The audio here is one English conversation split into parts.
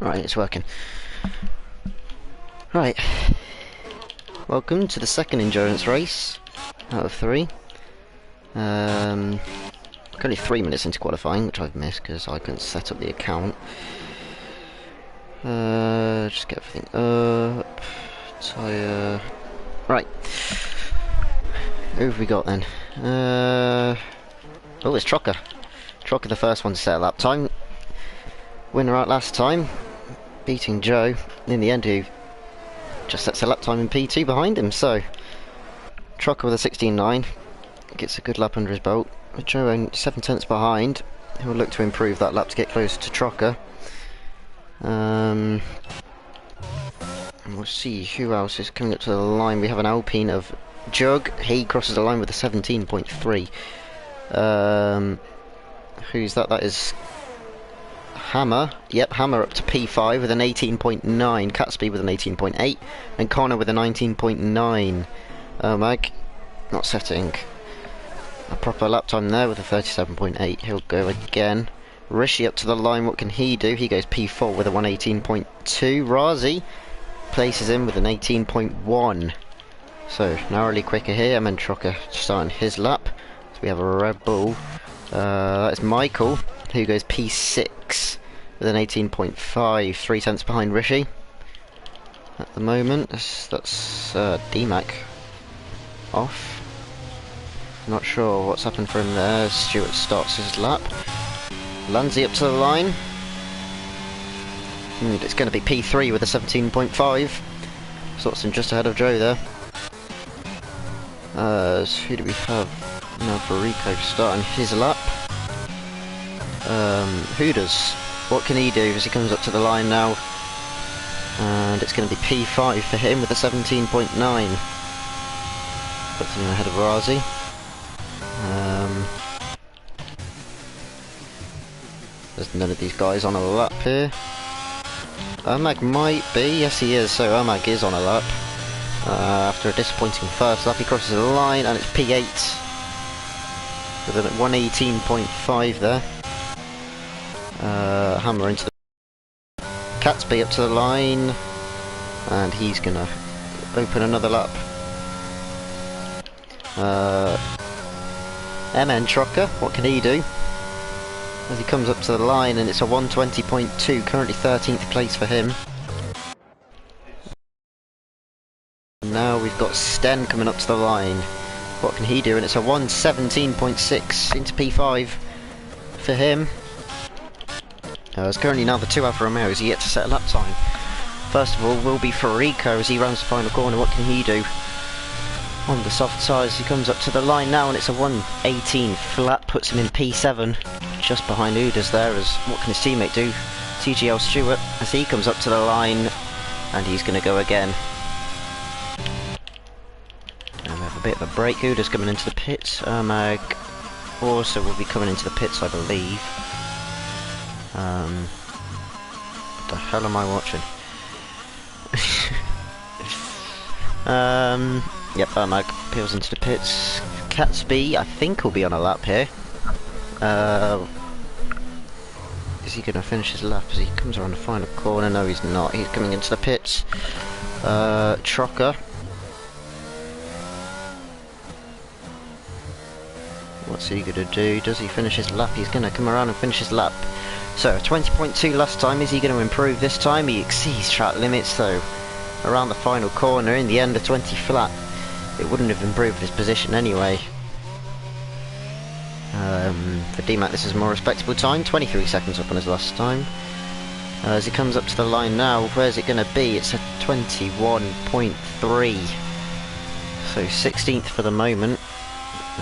Right, it's working. Right. Welcome to the second endurance race out of 3. Currently 3 minutes into qualifying, which I've missed because I couldn't set up the account. Just get everything up. Tyre. Right. Who have we got then? Oh, it's Trocker. Trocker, the first one to set a lap time. Winner out last time, beating Joe in the end, who just sets a lap time in P2 behind him. So Trocker with a 16.9 gets a good lap under his belt. With Joe only 7 tenths behind, he'll look to improve that lap to get closer to Trocker. And we'll see who else is coming up to the line. We have an Alpine of Jug. He crosses the line with a 17.3. Who's that? That is Hammer. Yep, Hammer up to P5 with an 18.9. Catsby with an 18.8. And Connor with a 19.9. Mag not setting a proper lap time there with a 37.8. He'll go again. Rishi up to the line. What can he do? He goes P4 with a 118.2. Razi places him with an 18.1. So narrowly quicker here. And then Trocker starting his lap. So we have a Red Bull. That is Michael, who goes P6 with an 18.5, 3 tenths behind Rishi. At the moment, that's D-Mac off. Not sure what's happened for him there. Stewart starts his lap. Lanzi up to the line. And it's going to be P3 with a 17.5. Sorts him just ahead of Joe there. So who do we have? Now for Rico starting his lap. Hooders, what can he do as he comes up to the line now? And it's going to be P5 for him with a 17.9. Puts him ahead of Razi. There's none of these guys on a lap here. Omag might be, yes he is, so Omag is on a lap. After a disappointing first lap, he crosses the line and it's P8 with a 118.5 there. Hammer into the Catsby up to the line, and he's gonna open another lap. MN Trocker, what can he do? As he comes up to the line, and it's a 120.2, currently 13th place for him. And now we've got Sten coming up to the line. What can he do? And it's a 117.6 into P5 for him. It's currently now the 2 Alfa Romeos. He yet to set a lap time. First of all will be for Rico as he rounds the final corner. What can he do? On the soft tyres, he comes up to the line now, and it's a 118 flat, puts him in P7, just behind Udas there. As what can his teammate do? TGL Stewart as he comes up to the line, and he's going to go again. And we have a bit of a break. Udas coming into the pits. Mag also will be coming into the pits, I believe. What the hell am I watching? Yep, Mag peels into the pits. Catsby, I think, will be on a lap here. Is he going to finish his lap as he comes around the final corner? No, he's not. He's coming into the pits. Trocker. What's he going to do? Does he finish his lap? He's going to come around and finish his lap. So, 20.2 last time. Is he going to improve this time? He exceeds track limits, though. Around the final corner, in the end, a 20 flat. It wouldn't have improved his position anyway. For DMAC, this is a more respectable time. 23 seconds up on his last time. As he comes up to the line now, where's it going to be? It's a 21.3. So 16th for the moment.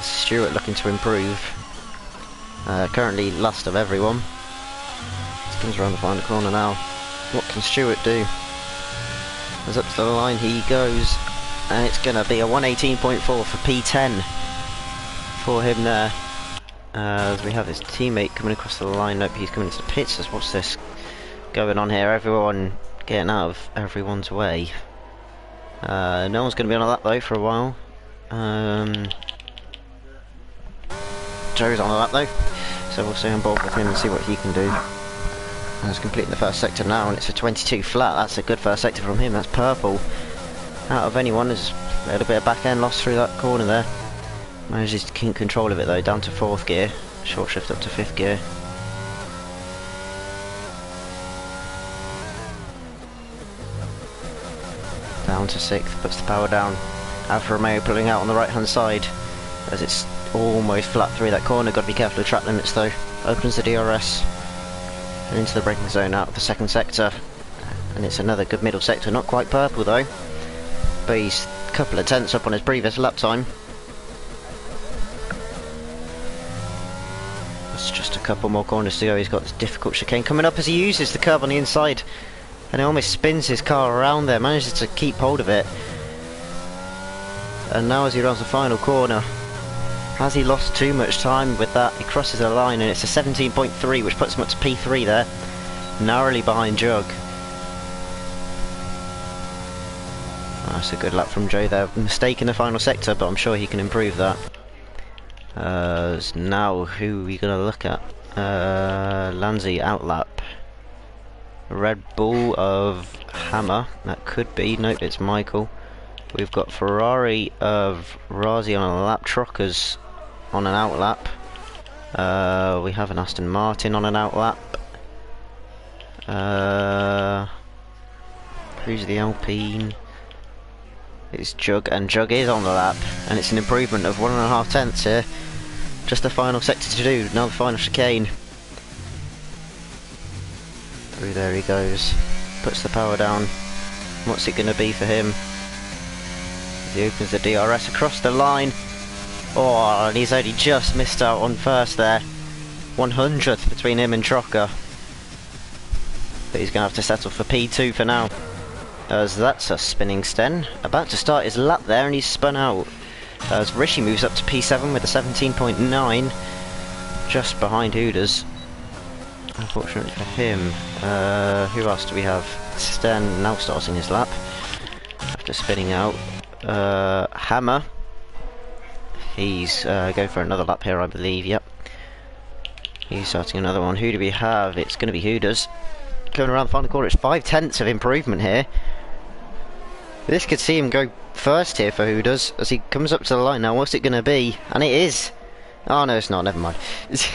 Stewart looking to improve. Currently last of everyone. He comes around the final corner now. What can Stewart do? As up to the line he goes. And it's going to be a 118.4 for P10 for him there. As we have his teammate coming across the line. Nope, he's coming into the pits. What's this going on here? Everyone getting out of everyone's way. No one's going to be on a lap though for a while. Joe's on a lap though, so we'll stay on board with him and see what he can do. He's completing the first sector now, and it's a 22 flat. That's a good first sector from him. That's purple. Out of anyone, there's a little bit of back end loss through that corner there. Manages to keep control of it though, down to 4th gear. Short shift up to 5th gear. Down to 6th, puts the power down. Alfa Romeo pulling out on the right hand side as it's almost flat through that corner. Got to be careful of track limits though. Opens the DRS and into the braking zone out of the 2nd sector, and it's another good middle sector. Not quite purple though, but he's a couple of tenths up on his previous lap time. It's just a couple more corners to go. He's got this difficult chicane coming up as he uses the curve on the inside, and it almost spins his car around there. Manages to keep hold of it, and now as he runs the final corner, has he lost too much time with that? He crosses the line, and it's a 17.3, which puts him up to P3 there, narrowly behind Jug. That's a good lap from Joe there. Mistake in the final sector, but I'm sure he can improve that. Now, who are we going to look at? Lanzi outlap. Red Bull of Hammer. That could be. Nope, it's Michael. We've got Ferrari of Razi on a lap. Truckers on an outlap. We have an Aston Martin on an outlap. Who's the Alpine? It's Jug, and Jug is on the lap, and it's an improvement of 1.5 tenths here. Just the final sector to do, now the final chicane. Through there he goes, puts the power down. What's it going to be for him? He opens the DRS across the line. Oh, and he's only just missed out on first there. 100th between him and Trocker. But he's going to have to settle for P2 for now, as that's a spinning Sten. About to start his lap there, and he's spun out. As Rishi moves up to P7 with a 17.9, just behind Hooders. Unfortunately for him. Who else do we have? Sten now starting his lap after spinning out. Hammer. He's going for another lap here, I believe. Yep. He's starting another one. Who do we have? It's going to be Hooders. Going around the final corner, it's 5 tenths of improvement here. This could see him go first here for Hooders as he comes up to the line now. What's it going to be? And it is. Oh no, it's not. Never mind. It's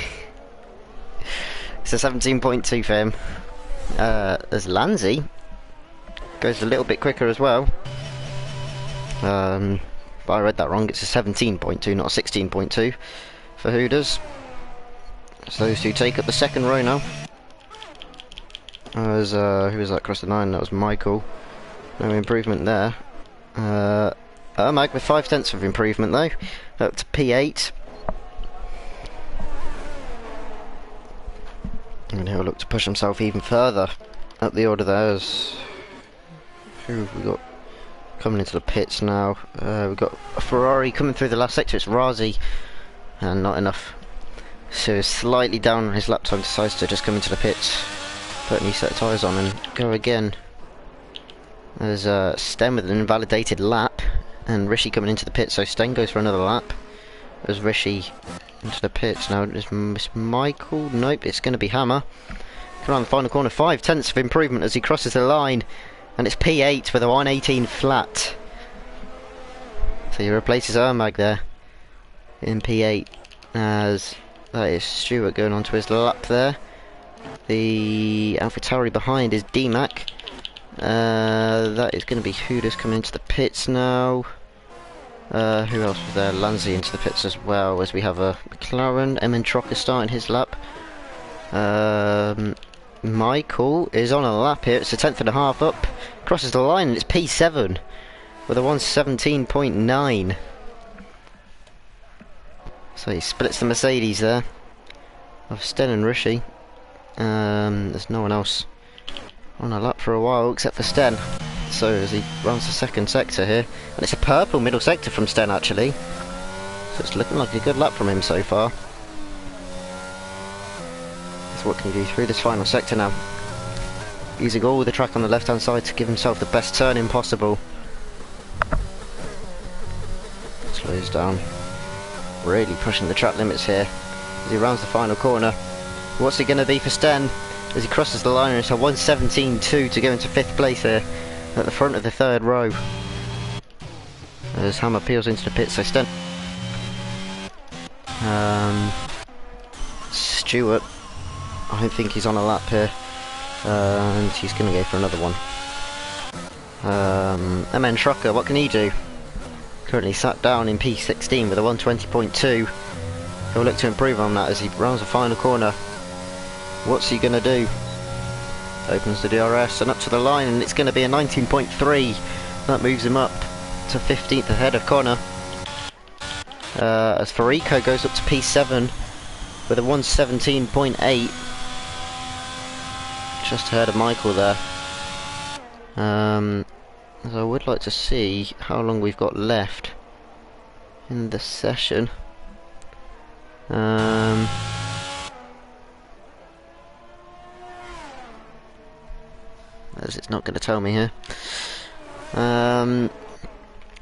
a 17.2 for him. As Lanzi goes a little bit quicker as well. But I read that wrong. It's a 17.2, not a 16.2 for Hooders. So those two take up the 2nd row now. As who was that across the line? That was Michael. No improvement there. Ermag with 5 tenths of improvement though, up to P8. And he'll look to push himself even further up the order there. As who have we got coming into the pits now? We've got a Ferrari coming through the last sector. It's Razi, and not enough. So slightly down on his lap time, decides to just come into the pits, put a new set of tyres on and go again. There's Sten with an invalidated lap, and Rishi coming into the pit, so Sten goes for another lap. There's Rishi into the pits now. Is Michael? Nope, it's going to be Hammer. Come around the final corner, 5 tenths of improvement as he crosses the line, and it's P8 with a 118 flat. So he replaces Ermag there in P8, as that is Stewart going on to his lap there. The AlphaTauri behind is DMAC. That is going to be Hooders coming into the pits now. Who else was there? Lanzi into the pits as well, as we have a McLaren. Emin Trocker starting his lap. Michael is on a lap here. It's a 10.5 up. Crosses the line, and it's P7 with a 117.9. So he splits the Mercedes there of Sten and Rishi. There's no one else on a lap for a while except for Sten. So as he runs the 2nd sector here, and it's a purple middle sector from Sten actually. So it's looking like a good lap from him so far. So what can he do through this final sector now? Using all the track on the left hand side to give himself the best turning possible. Slows down. Really pushing the track limits here as he rounds the final corner. What's it going to be for Sten? as he crosses the line, and it's a 1:17.2 to go into 5th place here at the front of the 3rd row. As Hammer peels into the pits, so Sten. Stewart, I don't think he's on a lap here, and he's going to go for another one. MN Trucker, what can he do? Currently sat down in P16 with a 1:20.2. He'll look to improve on that as he rounds the final corner. What's he going to do? Opens the DRS and up to the line, and it's going to be a 19.3. That moves him up to 15th ahead of Connor. As Farico goes up to P7 with a 1:17.8. Just ahead of Michael there. As I would like to see how long we've got left in the session. As it's not going to tell me here. As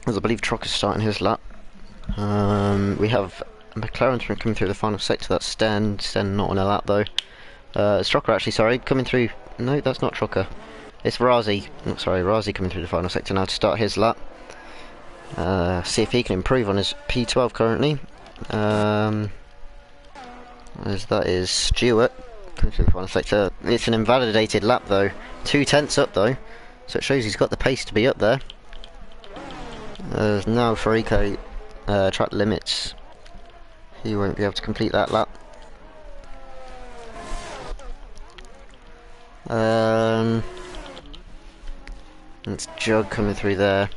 I believe Trocker's starting his lap. We have McLaren coming through the final sector. That's Sten not on a lap though. It's Trocker actually, sorry, coming through. No, that's not Trocker. It's Razi. Oh, sorry, Razi coming through the final sector now to start his lap. See if he can improve on his P12 currently. As that is Stewart coming through the final sector. It's an invalidated lap though. 2/10 up though, so it shows he's got the pace to be up there. Now Farico track limits. He won't be able to complete that lap. It's Jug coming through there.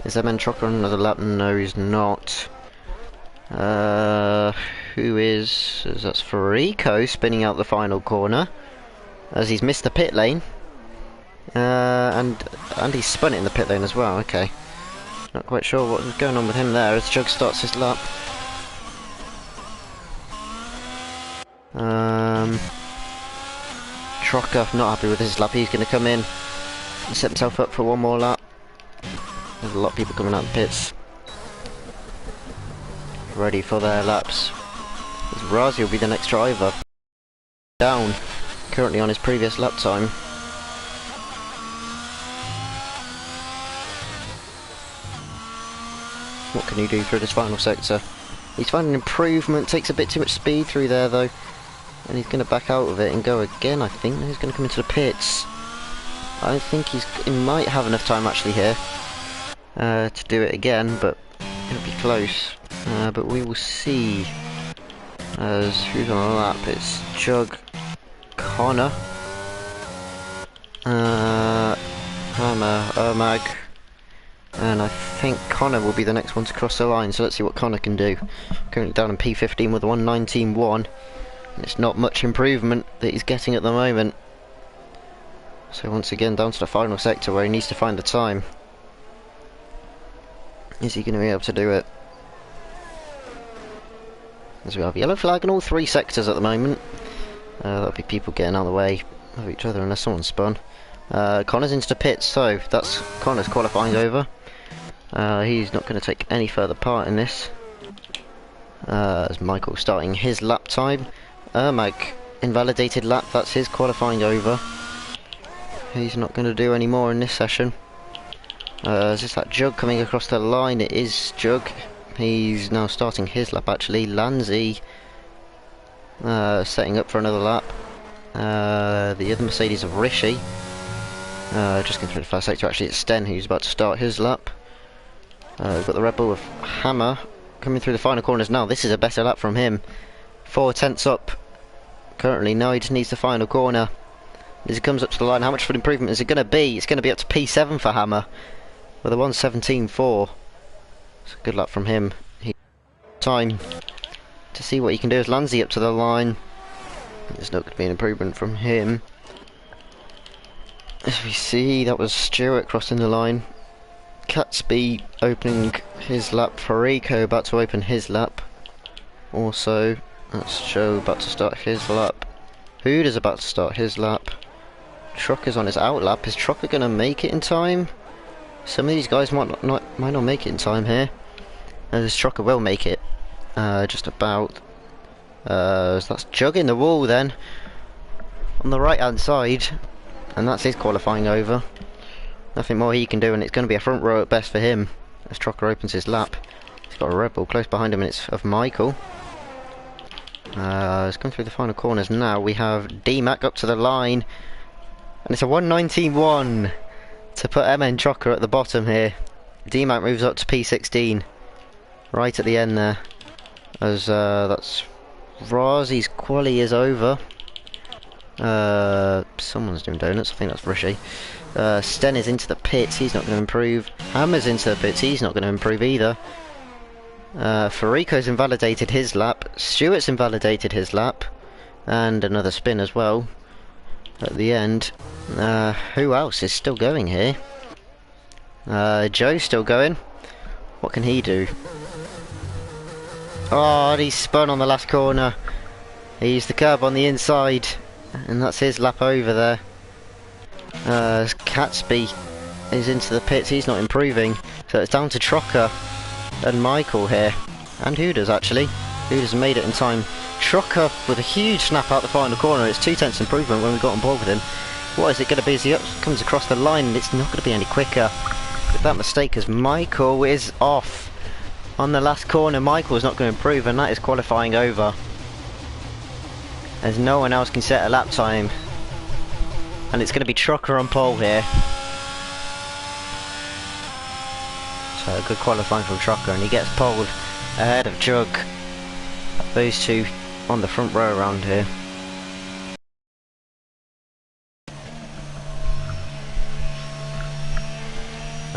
Is MN Trucker on another lap? No, he's not. Who is? That's Farico spinning out the final corner as he's missed the pit lane. And he's spun it in the pit lane as well. Okay, not quite sure what was going on with him there as Jug starts his lap. Trocker not happy with his lap. He's going to come in and set himself up for one more lap. There's a lot of people coming out of the pits, ready for their laps. Razi will be the next driver. Down, currently on his previous lap time. What can he do through this final sector? He's finding improvement, takes a bit too much speed through there though. And he's going to back out of it and go again, I think. He's going to come into the pits. I think he might have enough time actually here to do it again, but it'll be close. But we will see. As who's on the lap? It's Jug, Connor, Hammer, Ermag, and I think Connor will be the next one to cross the line. So let's see what Connor can do. Currently down in P15 with a 1:19.1. It's not much improvement that he's getting at the moment. So once again down to the final sector where he needs to find the time. Is he going to be able to do it? As we have yellow flag in all 3 sectors at the moment. That'll be people getting out of the way of each other unless someone's spun. Connor's into the pits, so that's Connor's qualifying over. He's not going to take any further part in this. As Michael starting his lap time. Ermag invalidated lap, that's his qualifying over. He's not going to do any more in this session. Is this that Jug coming across the line? It is Jug. He's now starting his lap actually. Lanzi setting up for another lap. The other Mercedes of Rishi. Just going through the first sector actually, it's Sten who's about to start his lap. We've got the Red Bull of Hammer coming through the final corners now. This is a better lap from him. 4/10 up currently. Now he just needs the final corner. As he comes up to the line, how much of an improvement is it going to be? It's going to be up to P7 for Hammer with a 1:17.4. It's a good lap from him. Time to see what he can do as Lanzi up to the line. There's not going to be an improvement from him. As we see, that was Stewart crossing the line. Catsby opening his lap. Farico about to open his lap. Also, that's Joe about to start his lap. Hood is about to start his lap. Trucker's on his out lap. Is Trucker going to make it in time? Some of these guys might not make it in time here. This Trucker will make it. Just about. So that's Jug in the wall then. on the right hand side, and that's his qualifying over. Nothing more he can do, and it's going to be a front row at best for him as Trocker opens his lap. He's got a Red Bull close behind him, and it's of Michael. It's going through the final corners now. We have D-Mac up to the line, and it's a 1:19.1 to put MN Trocker at the bottom here. D-Mac moves up to P16 right at the end there, as that's Razi's quali is over. Someone's doing donuts, I think that's Rishi. Sten is into the pits, he's not going to improve. Hammer's into the pits, he's not going to improve either. Farico's invalidated his lap. Stewart's invalidated his lap. And another spin as well at the end. Who else is still going here? Joe's still going. What can he do? Oh, he's spun on the last corner. He used the curb on the inside, and that's his lap over there. Catsby is into the pits, he's not improving. So it's down to Trocker and Michael here. And Hooders actually. Hooders made it in time. Trocker with a huge snap out the final corner. It's 2/10 improvement when we got on board with him. What is it going to be as he comes across the line, and it's not going to be any quicker with that mistake, as Michael is off on the last corner. Michael's not going to improve, and that is qualifying over, as no one else can set a lap time, and it's going to be Trocker on pole here. So a good qualifying from Trocker, and he gets poled ahead of Jug. Those two on the front row around here.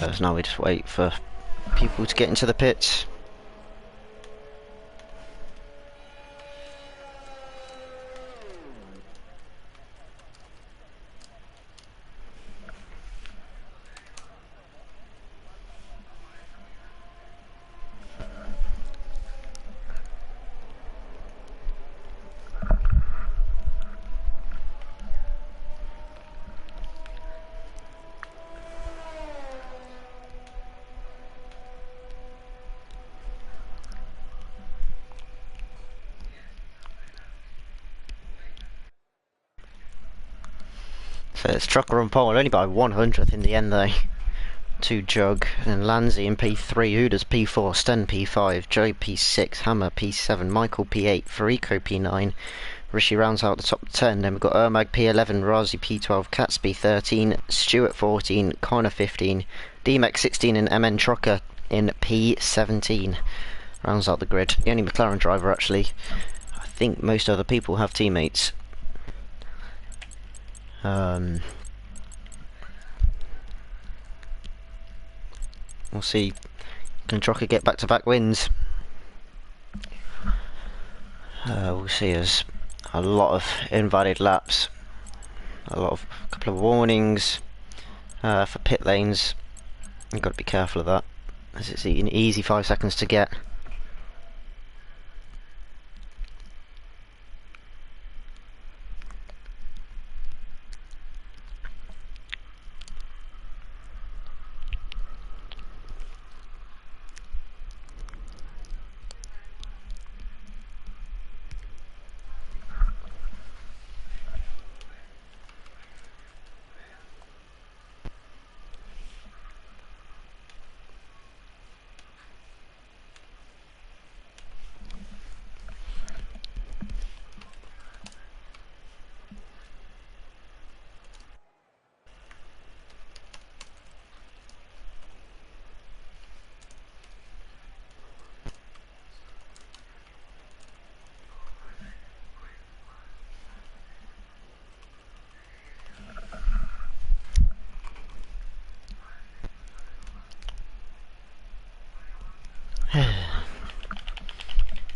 So now we just wait for people to get into the pits. So it's Trocker on pole, only by 100th in the end though. To Jug, and Lanzi in P3, Hooders P4, Sten P5, Joe P6, Hammer P7, Michael P8, Farico P9, Rishi rounds out the top 10, then we've got Ermag P11, Razi P12, Catsby 13, Stewart 14, Connor 15, DMEX 16 and MN Trocker in P17. Rounds out the grid. The only McLaren driver actually. I think most other people have teammates. We'll see. Can Trocker get back-to-back wins? We'll see. As a lot of invalid laps, a couple of warnings for pit lanes. You've got to be careful of that, as it's an easy 5 seconds to get.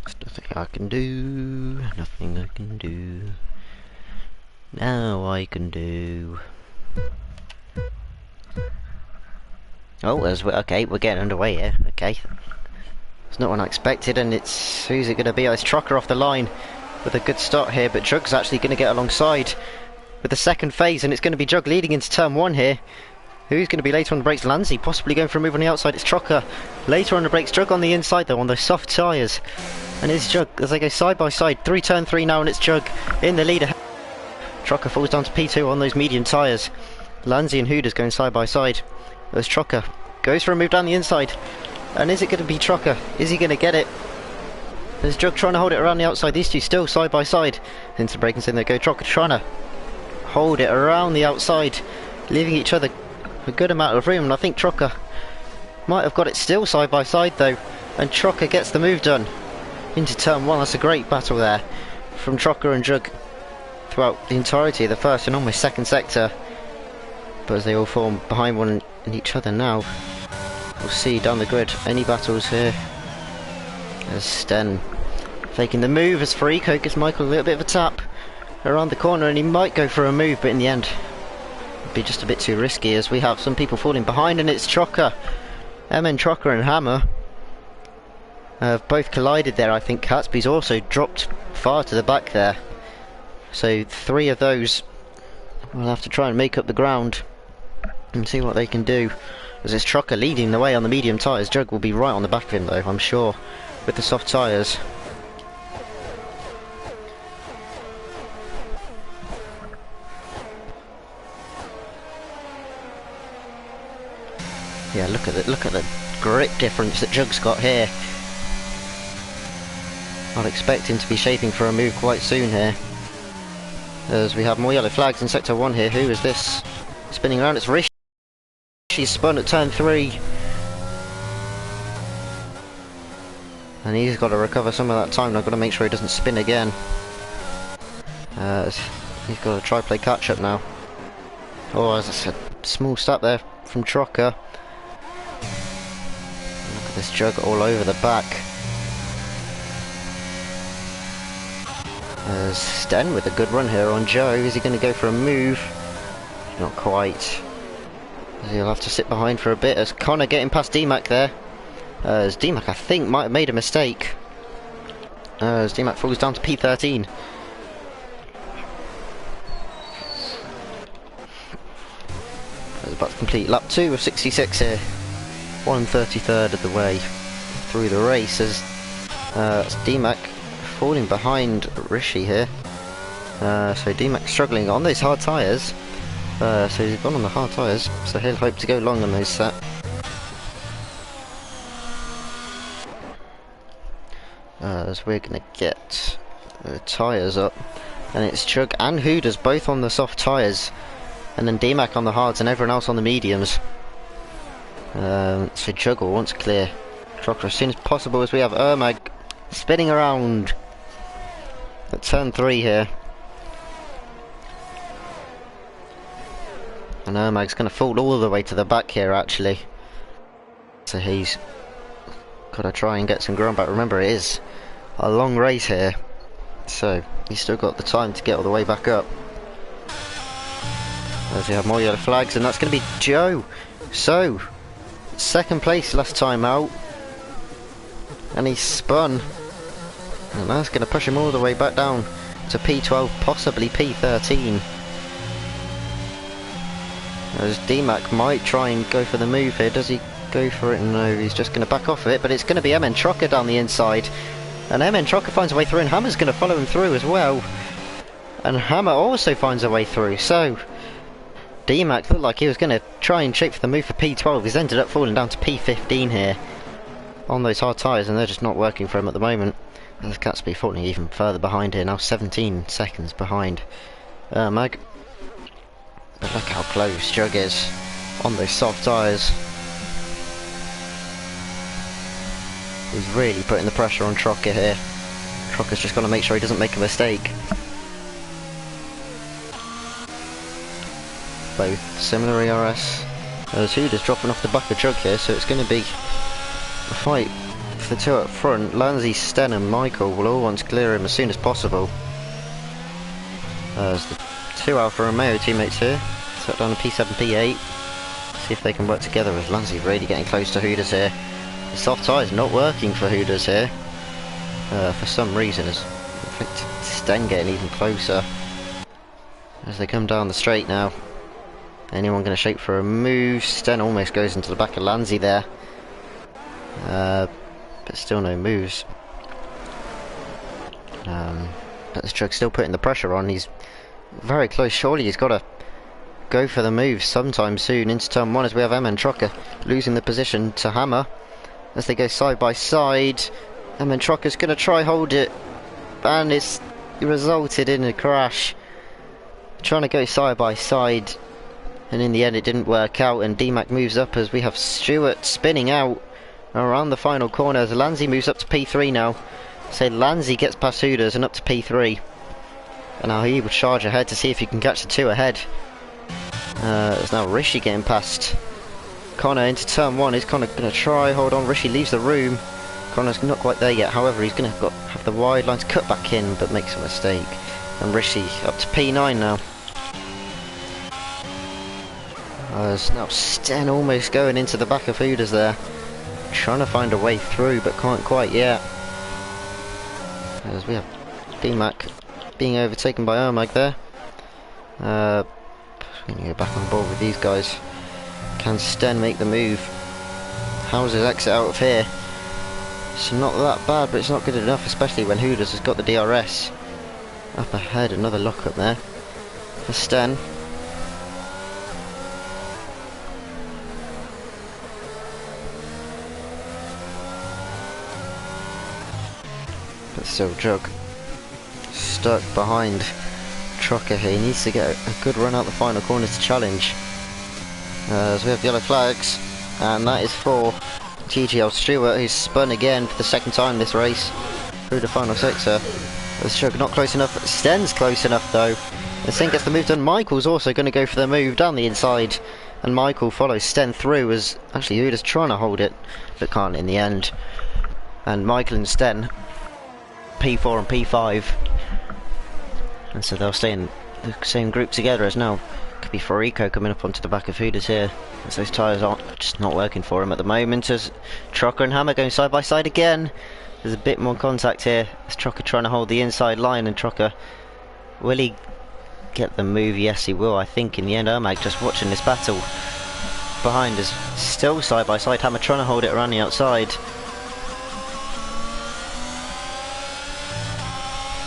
There's nothing I can do, nothing I can do. Now I can do. Oh, okay, we're getting underway here. Okay, it's not what I expected, and it's who's it going to be? It's Trocker off the line with a good start here, but Jug's actually going to get alongside with the second phase, and it's going to be Jug leading into turn 1 here. Who's going to be later on the brakes? Lanzi possibly going for a move on the outside. It's Trocker later on the brakes. Jug on the inside though, on those soft tyres. And it's Jug as they go side by side. Through turn 3 now, and it's Jug in the lead. Trucker falls down to P2 on those medium tyres. Lanzi and Hooders going side by side. There's Trucker. Goes for a move down the inside. And is it going to be Trucker? Is he going to get it? There's Jug trying to hold it around the outside. These two still side by side. Into braking, so there go Trucker trying to hold it around the outside, leaving each other a good amount of room. And I think Trucker might have got it still side by side though. And Trucker gets the move done into turn 1. That's a great battle there from Trucker and Jug throughout the entirety of the first and almost second sector. But as they all form behind one and each other now, we'll see down the grid any battles here. As Sten faking the move as Farico gives Michael a little bit of a tap around the corner, and he might go for a move, but in the end it'd be just a bit too risky as we have some people falling behind, and it's Trucker. MN Trucker and Hammer have both collided there. I think Catsby's also dropped far to the back there, so 3 of those will have to try and make up the ground and see what they can do, as it's Trucker leading the way on the medium tyres. Jug will be right on the back of him though, I'm sure, with the soft tyres. Yeah, look at the grip difference that Jug's got here. I'd expect him to be shaping for a move quite soon here, as we have more yellow flags in sector 1 here. Who is this spinning around? It's Rishi. She's spun at turn 3. And he's got to recover some of that time, and I've got to make sure he doesn't spin again. He's got to try play catch up now. Oh, as I said, small step there from Trucker. Look at this Jug all over the back. There's Sten with a good run here on Joe. Is he going to go for a move? Not quite. He'll have to sit behind for a bit as Connor getting past DMAC there. As DMAC I think might have made a mistake. As DMAC falls down to P13. He's about to complete lap 2 of 66 here. 133rd of the way through the race as it's DMAC falling behind Rishi here. So DMAC struggling on those hard tyres. So he's gone on the hard tyres, so he'll hope to go long on those set. As we're going to get the tyres up, and it's Chug and Hooders both on the soft tyres, and then DMAC on the hards and everyone else on the mediums. So Juggle wants to clear Trucker as soon as possible, as we have Ermag spinning around at turn 3 here. And Ermag's going to fall all the way to the back here actually. So he's got to try and get some ground back. Remember, it is a long race here, so he's still got the time to get all the way back up. As we have more yellow flags, and that's going to be Joe. So, second place last time out, and he spun, and that's going to push him all the way back down to P12, possibly P13. As DMAC might try and go for the move here. Does he go for it? No, he's just going to back off of it, but it's going to be MN Trucker down the inside, and MN Trucker finds a way through, and Hammer's going to follow him through as well, and Hammer also finds a way through. So DMAC looked like he was going to try and shape for the move for P12. He's ended up falling down to P15 here on those hard tyres, and they're just not working for him at the moment. There's Catsby falling even further behind here, now 17 seconds behind Mag. But look how close Jug is on those soft tyres. He's really putting the pressure on Trucker here. Trucker's just got to make sure he doesn't make a mistake. Both similar ERS. As Hooders dropping off the back of Jug here, so it's going to be a fight for the two up front. Lanzi, Sten and Michael will all want to clear him as soon as possible. As the two Alfa Romeo teammates here, set down to P7, P8. See if they can work together, as Lanzi really getting close to Hooders here. The soft tyres not working for Hooders here. For some reason, as in fact Sten getting even closer. As they come down the straight now. Anyone going to shape for a move? Sten almost goes into the back of Lanzi there. But still no moves. But this Jug's still putting the pressure on. He's very close. Surely he's got to go for the move sometime soon into turn 1 as we have Emma and Trucker losing the position to Hammer as they go side by side. Emma and Trucker's going to try hold it, and it's resulted in a crash. Trying to go side by side, and in the end it didn't work out, and DMAC moves up as we have Stewart spinning out around the final corner as Lanzi moves up to P3 now. So Lanzi gets past Hooders and up to P3, and now he will charge ahead to see if he can catch the 2 ahead. There's now Rishi getting past Connor into turn 1. Is Connor going to try? Hold on, Rishi leaves the room. Connor's not quite there yet, however he's going to have the wide lines cut back in, but makes a mistake. And Rishi up to P9 now. There's now Sten almost going into the back of Hooders there. Trying to find a way through, but can't quite yet. As we have DMAC being overtaken by Ermag there. I'm going to go back on board with these guys. Can Sten make the move? How's his exit out of here? It's not that bad, but it's not good enough, especially when Hooders has got the DRS. Up ahead, another lock up there for Sten. But still, Jug stuck behind Trucker here. He needs to get a good run out the final corners to challenge. So we have yellow flags, and that is for TGL Stewart, who's spun again for the 2nd time this race through the final sector. That's Jug not close enough. Sten's close enough though. And Sten gets the move done. Michael's also going to go for the move down the inside, and Michael follows Sten through as actually Uda's trying to hold it but can't in the end. And Michael and Sten P4 and P5, and so they'll stay in the same group together. As now could be Forico coming up onto the back of Hooders here, as those tyres aren't just not working for him at the moment. As Trucker and Hammer going side by side again. There's a bit more contact here as Trucker trying to hold the inside line, and Trucker, will he get the move? Yes he will, I think in the end. Ermag just watching this battle behind us, still side by side. Hammer trying to hold it around the outside,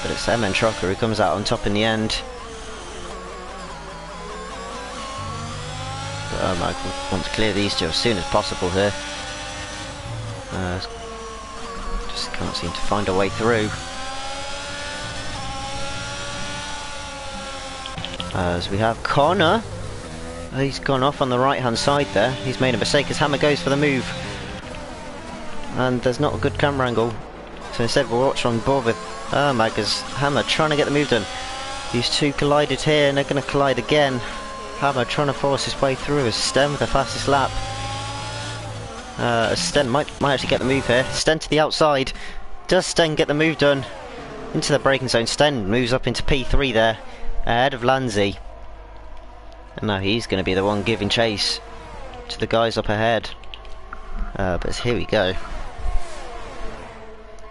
but it's Emma and Trucker who comes out on top in the end. But Ermag wants to clear these two as soon as possible here. Just can't seem to find a way through. As we have Connor, he's gone off on the right hand side there. He's made a mistake as Hammer goes for the move, and there's not a good camera angle, so instead we'll watch on board with Ermag as Hammer trying to get the move done. These two collided here and they're going to collide again. Hammer trying to force his way through as Sten with the fastest lap. Sten might actually get the move here. Sten to the outside. Does Sten get the move done? Into the braking zone. Sten moves up into P3 there, ahead of Lanzi. And now he's going to be the one giving chase to the guys up ahead. But here we go.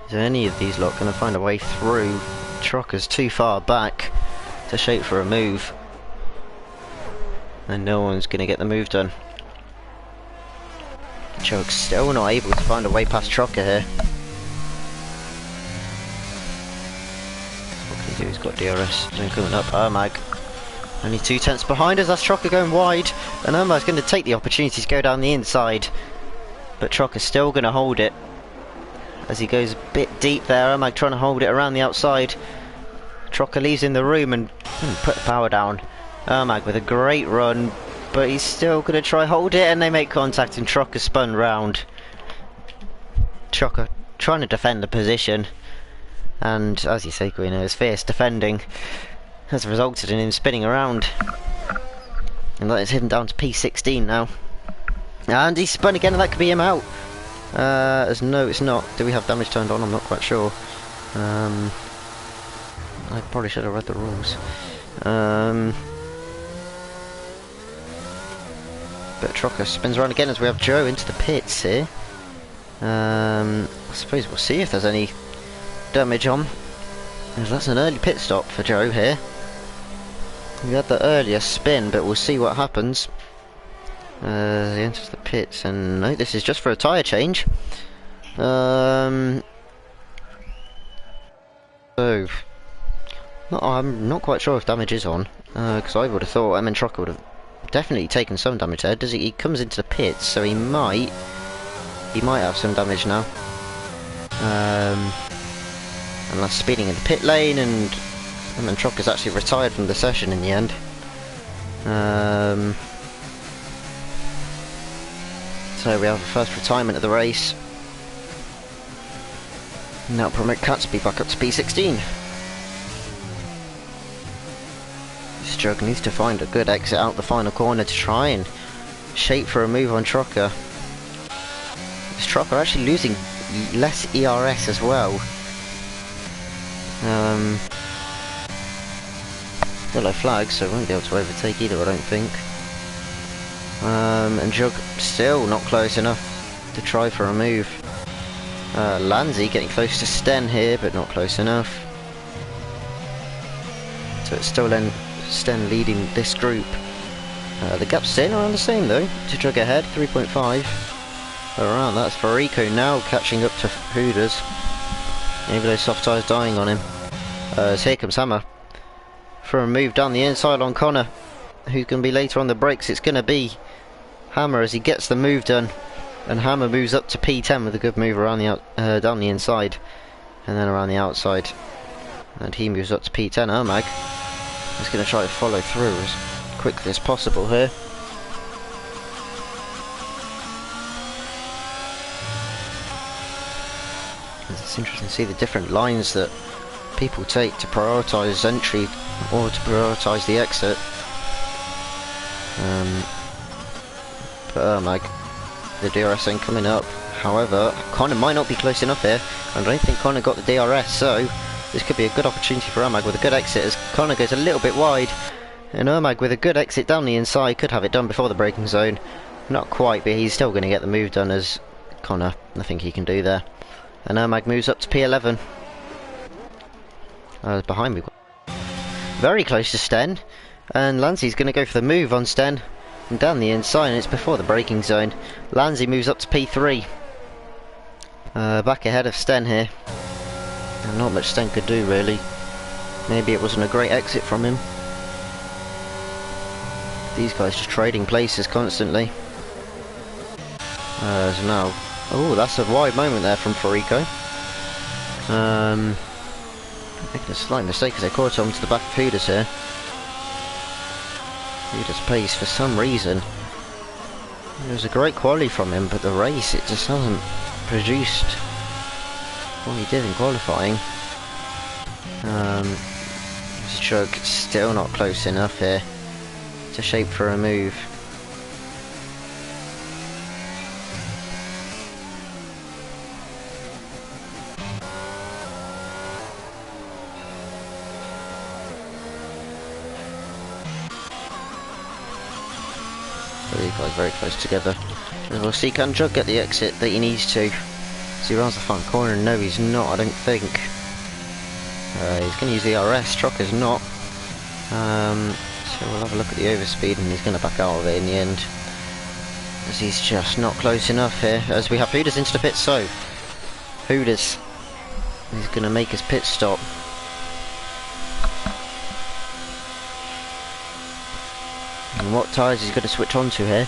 Is any of these lot going to find a way through? Trucker's too far back to shape for a move, and no one's going to get the move done. Jug's still not able to find a way past Trucker here. What can he do? He's got DRS. He's coming up. Ermag only 2 tenths behind us. That's Trucker going wide, and Ermag's going to take the opportunity to go down the inside, but Trucker's still going to hold it as he goes a bit deep there. Ermag trying to hold it around the outside. Trucker leaves in the room and put the power down. Ermag with a great run, but he's still going to try hold it, and they make contact and Trucker spun round. Trucker trying to defend the position, and as you say, Guino, his fierce defending has resulted in him spinning around, and that is hidden down to P16 now. And he's spun again, and that could be him out. As no, it's not. Do we have damage turned on? I'm not quite sure. I probably should have read the rules. But Trucker spins around again as we have Joe into the pits here. I suppose we'll see if there's any damage on, as that's an early pit stop for Joe here. We had the earlier spin, but we'll see what happens. He enters the pits, and no, this is just for a tyre change. So I'm not quite sure if damage is on, because I would have thought Emin Trocker would have definitely taken some damage there. Does he? He comes into the pits, so he might have some damage now. And that's speeding in the pit lane, and Emin Trocker's actually retired from the session in the end. So we have a first retirement of the race. Now promote Catsby back up to P16. This Jug needs to find a good exit out the final corner to try and shape for a move on Trocker. This Trocker actually losing less ERS as well. Yellow flag, so won't be able to overtake either, I don't think. And Jug still not close enough to try for a move. Lanzi getting close to Sten here, but not close enough. So it's still Sten leading this group. The gap's staying around the same though, to Jug ahead, 3.5. Around that's Farico now catching up to Hooders. Maybe those soft tyres dying on him. As here comes Hammer for a move down the inside on Connor, who's going to be later on the brakes. It's going to be Hammer as he gets the move done, and Hammer moves up to P10 with a good move around the down the inside, and then around the outside, and he moves up to P10. Ermag is going to try to follow through as quickly as possible here. It's interesting to see the different lines that people take to prioritise entry or to prioritise the exit. But Ermag, the DRS ain't coming up. However, Connor might not be close enough here. I don't think Connor got the DRS, so this could be a good opportunity for Ermag with a good exit as Connor goes a little bit wide. And Ermag with a good exit down the inside could have it done before the braking zone. Not quite, but he's still going to get the move done as Connor. Nothing he can do there. And Ermag moves up to P11. Behind me. Very close to Sten. And Lanzi's going to go for the move on Sten. And down the inside, and it's before the braking zone. Lanzi moves up to P3. Back ahead of Sten here. And not much Sten could do really. Maybe it wasn't a great exit from him. These guys just trading places constantly. So now, oh, that's a wide moment there from Farico. Making a slight mistake as they caught on to the back of Hooders here. Hooders pace for some reason. It was a great quality from him, but the race it just hasn't produced what he did in qualifying. Stroke still not close enough here to shape for a move. These guys very close together. And we'll see, can Jug get the exit that he needs to? So he rounds the front corner. No, he's not, I don't think. He's going to use the RS. Trocker's not. So we'll have a look at the overspeed, and he's going to back out of it in the end, as he's just not close enough here. As we have Hooders into the pit, so Hooders, he's going to make his pit stop. And what tyres he's going to switch on to here?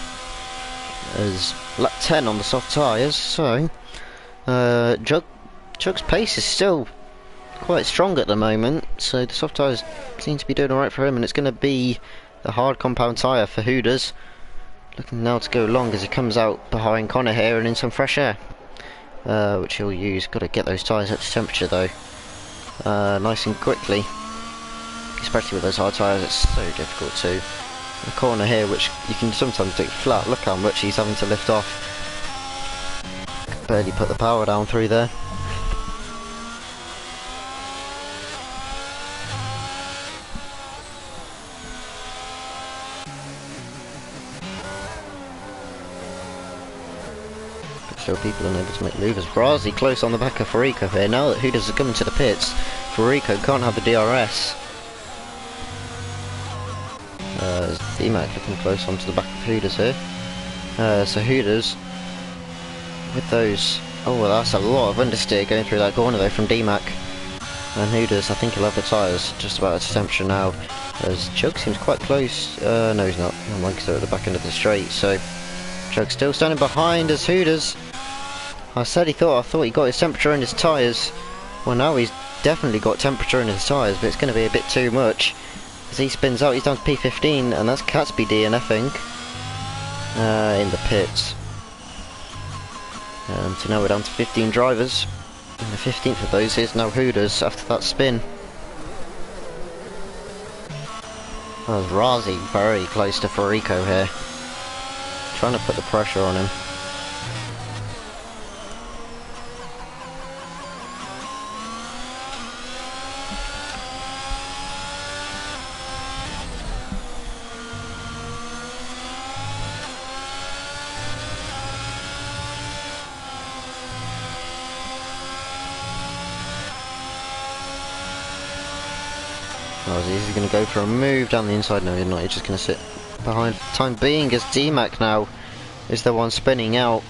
As lap 10 on the soft tyres, so Jug's pace is still quite strong at the moment, so the soft tyres seem to be doing alright for him, and it's going to be the hard compound tyre for Hooders. Looking now to go long as he comes out behind Connor here and in some fresh air, which he'll use. Got to get those tyres up to temperature though, nice and quickly, especially with those hard tyres. It's so difficult to. The corner here, which you can sometimes take flat, look how much he's having to lift off. Could barely put the power down through there. But still people unable to make movers. Brazi close on the back of Farico here. Now that Hooders are coming to the pits, Farico can't have the DRS. D-Mac looking close onto the back of Hooders here. So Hooders with those. Oh, well, that's a lot of understeer going through that corner though from D-Mac. And Hooders, I think he'll have the tyres just about at temperature now, as Jug seems quite close. No, he's not. I'm like at the back end of the straight, so Jug's still standing behind as Hooders. I thought he got his temperature in his tyres. Well, now he's definitely got temperature in his tyres, but it's going to be a bit too much. As he spins out, he's down to P15, and that's Catsby DNFing in the pits. So now we're down to 15 drivers, and the 15th of those is now Hooders after that spin. That was Razi very close to Farico here, trying to put the pressure on him. Is he going to go for a move down the inside? No, he's not. He's just going to sit behind for the time being, as D-Mac now is the one spinning out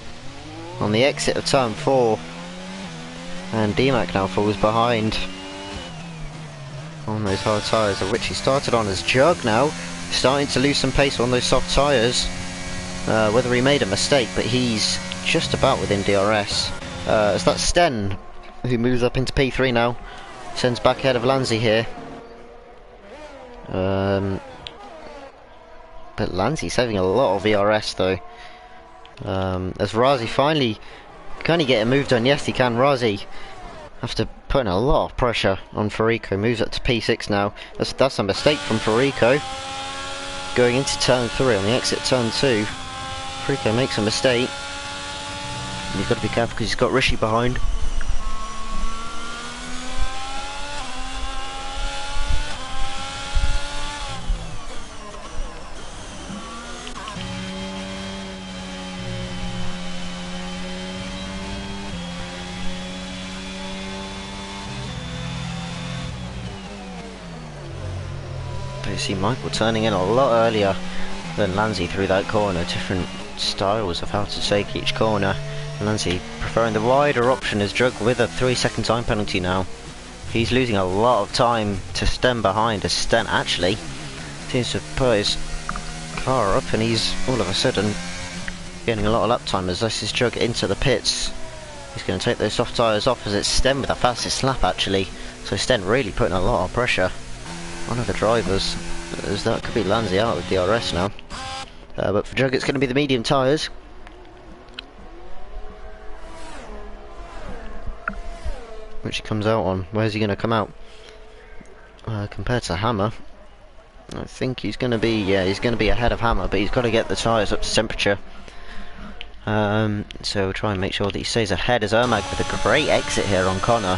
on the exit of turn 4. And D-Mac now falls behind on those hard tyres, of which he started on as Jug now, starting to lose some pace on those soft tyres. Whether he made a mistake, but he's just about within DRS. As that's Sten, who moves up into P3 now, sends back ahead of Lanzi here. But Lanzi saving a lot of ERS though. As Razi finally, can he get a move done? Yes he can. Razi, after putting a lot of pressure on Farico, moves up to P6 now. That's a mistake from Farico. Going into turn 3 on the exit turn 2, Farico makes a mistake. You've got to be careful because he's got Rishi behind. You see Michael turning in a lot earlier than Lanzi through that corner. Different styles of how to take each corner. Lanzi preferring the wider option as Jug with a 3-second time penalty now. He's losing a lot of time to Sten behind, as Sten actually seems to put his car up, and he's all of a sudden getting a lot of lap time as this is Jug into the pits. He's going to take those soft tyres off, as it's Sten with the fastest lap actually. So Sten really putting a lot of pressure one of the drivers, as that could be Lanzi out with DRS now. But for Jug it's going to be the medium tyres. Which he comes out on. Where's he going to come out? Compared to Hammer, I think he's going to be, he's going to be ahead of Hammer, but he's got to get the tyres up to temperature. So we'll try and make sure that he stays ahead, as Ermag with a great exit here on Connor.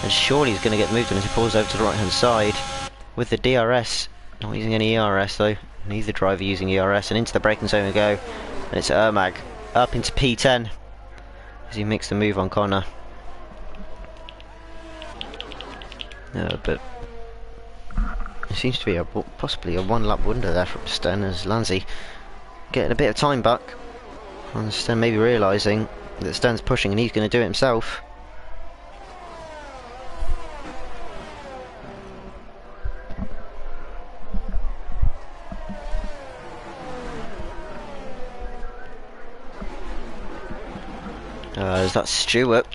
And surely he's going to get moved on as he pulls over to the right hand side. With the DRS, not using any ERS though, neither driver using ERS, and into the braking zone we go, and it's Ermag up into P10 as he makes the move on Connor. But it seems to be possibly a one lap wonder there from Sten, as Lanzi getting a bit of time back, and Sten maybe realising that Sten's pushing and he's going to do it himself. As that's Stewart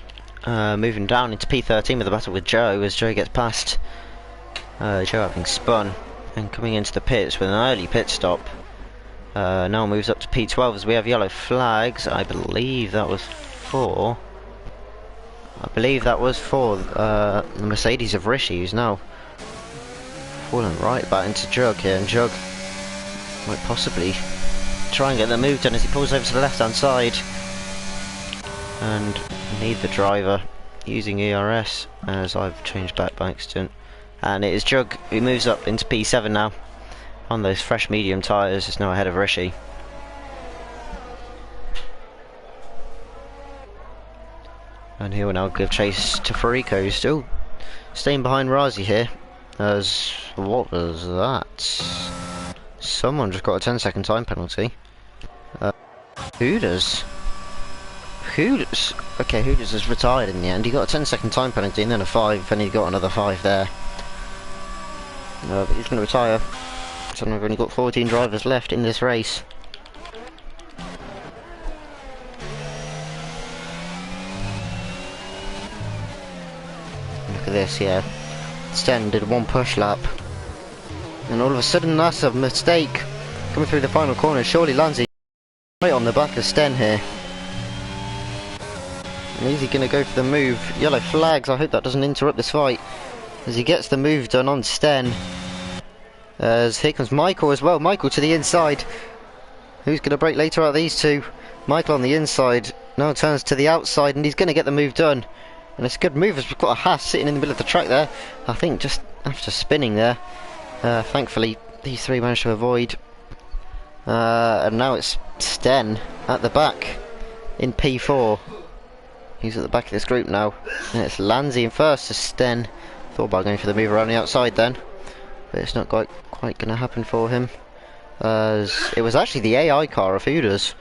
moving down into P13 with a battle with Joe, as Joe gets past Joe having spun and coming into the pits with an early pit stop. Now moves up to P12 as we have yellow flags. I believe that was for the Mercedes of Rishi, who's now falling right back into Jug here, and Jug might possibly try and get the move done as he pulls over to the left hand side. And neither driver using ERS, as I've changed back by accident. And it is Jug who moves up into P7 now on those fresh medium tyres. It's now ahead of Rishi. And he will now give chase to Farico, who's still staying behind Razi here. As what was that? Someone just got a 10-second time penalty. Hooters. Okay, Hooters has retired in the end. He got a 10-second time penalty and then a 5, and he got another 5 there. But he's going to retire. So we've only got 14 drivers left in this race. Look at this, yeah. Sten did one push lap. And all of a sudden that's a mistake. Coming through the final corner, surely Lanzi right on the back of Sten here. And is he going to go for the move? Yellow flags, I hope that doesn't interrupt this fight. As he gets the move done on Sten. As here comes Michael as well. Michael to the inside. Who's going to break later out of these two? Michael on the inside. Now turns to the outside and he's going to get the move done. And it's a good move as we've got a Haas sitting in the middle of the track there. I think just after spinning there. Thankfully these three managed to avoid. And now it's Sten at the back in P4. He's at the back of this group now. And it's Lanzi in first to Sten. Thought about going for the move around the outside then. But it's not quite going to happen for him. As it was actually the AI car of Hooters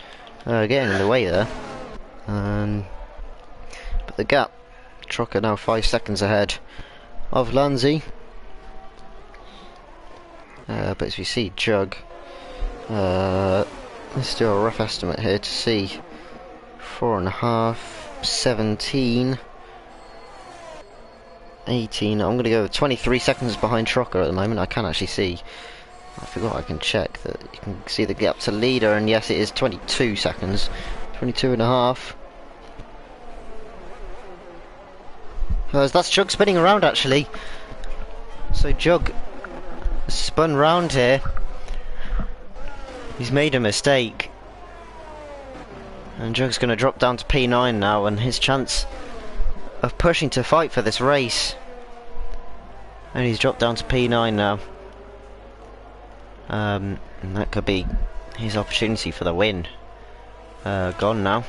getting in the way there. But the gap, Trucker now 5 seconds ahead of Lanzi. But as we see Jug, let's do a rough estimate here to see 4.5, 17, 18. I'm going to go with 23 seconds behind Trucker at the moment. I can actually see. I forgot I can check that you can see the gap to leader, and yes, it is 22 seconds. 22.5. That's Jug spinning around actually. So Jug spun round here. He's made a mistake. And Jug's going to drop down to P9 now, and his chance of pushing to fight for this race. And he's dropped down to P9 now. And that could be his opportunity for the win. Gone now.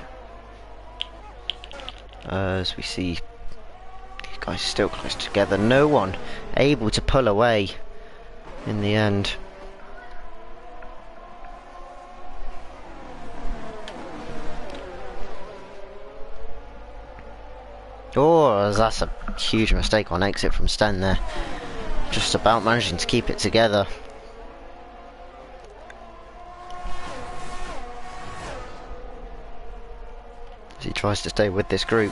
As we see these guys still close together. No one able to pull away in the end. Oh, that's a huge mistake on exit from Sten there. Just about managing to keep it together. As he tries to stay with this group.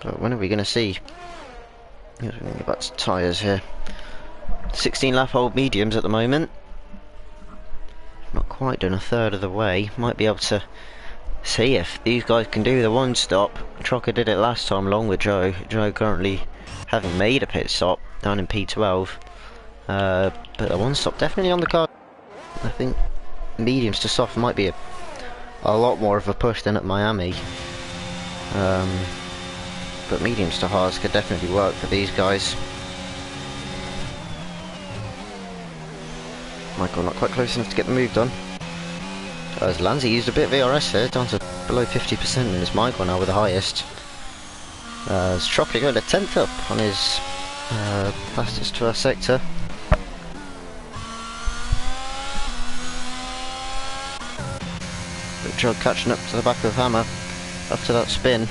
But when are we going to see? We're going to go back to tyres here. 16 lap old mediums at the moment. Not quite done a third of the way. Might be able to see if these guys can do the one stop. Trocker did it last time along with Joe. Joe currently having made a pit stop down in P12. But a one stop definitely on the card. I think mediums to soft might be a lot more of a push than at Miami. But mediums to hards could definitely work for these guys. Michael not quite close enough to get the move done. As Lanzi used a bit of VRS here, down to below 50%, and it's Michael now with the highest. As Tropley going to 10th up on his fastest to our sector. But Jug catching up to the back of Hammer after that spin.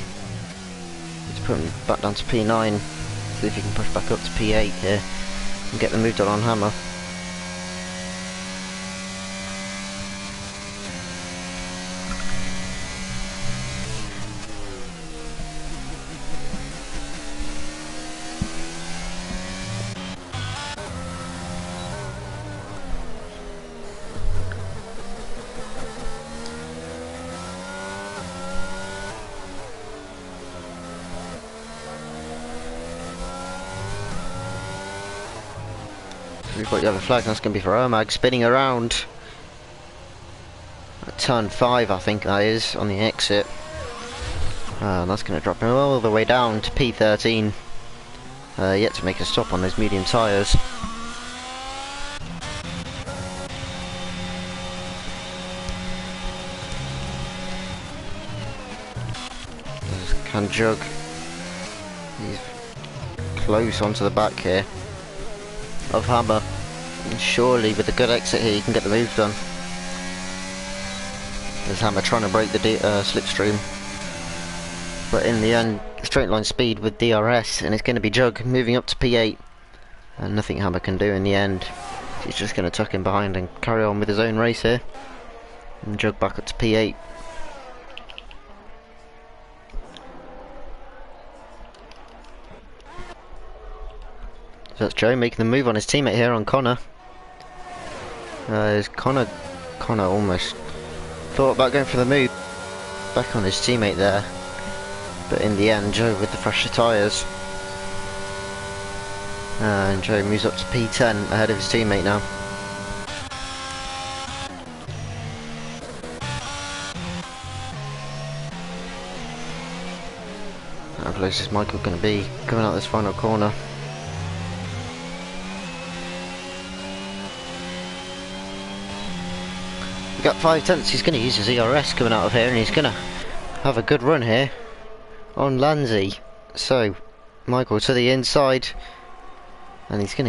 He's putting him back down to P9. See if he can push back up to P8 here and get the move done on Hammer. We've got yellow flag, that's going to be for Omag, spinning around at turn 5, I think that is, on the exit. And that's going to drop him all the way down to P13. Yet to make a stop on those medium tyres. There's Kanjug. He's close onto the back here of Hammer. And surely with a good exit here you can get the move done. There's Hammer trying to break the slipstream. But in the end, straight line speed with DRS, and it's going to be Jug moving up to P8. And nothing Hammer can do in the end. He's just going to tuck him behind and carry on with his own race here. And Jug back up to P8. So that's Joe making the move on his teammate here on Connor. Connor almost thought about going for the move back on his teammate there. But in the end, Joe with the fresher tyres. And Joe moves up to P10 ahead of his teammate now. How close is Michael going to be coming out this final corner? We've got 5 tenths. He's going to use his ERS coming out of here, and he's going to have a good run here on Lanzi. So Michael to the inside, and he's going to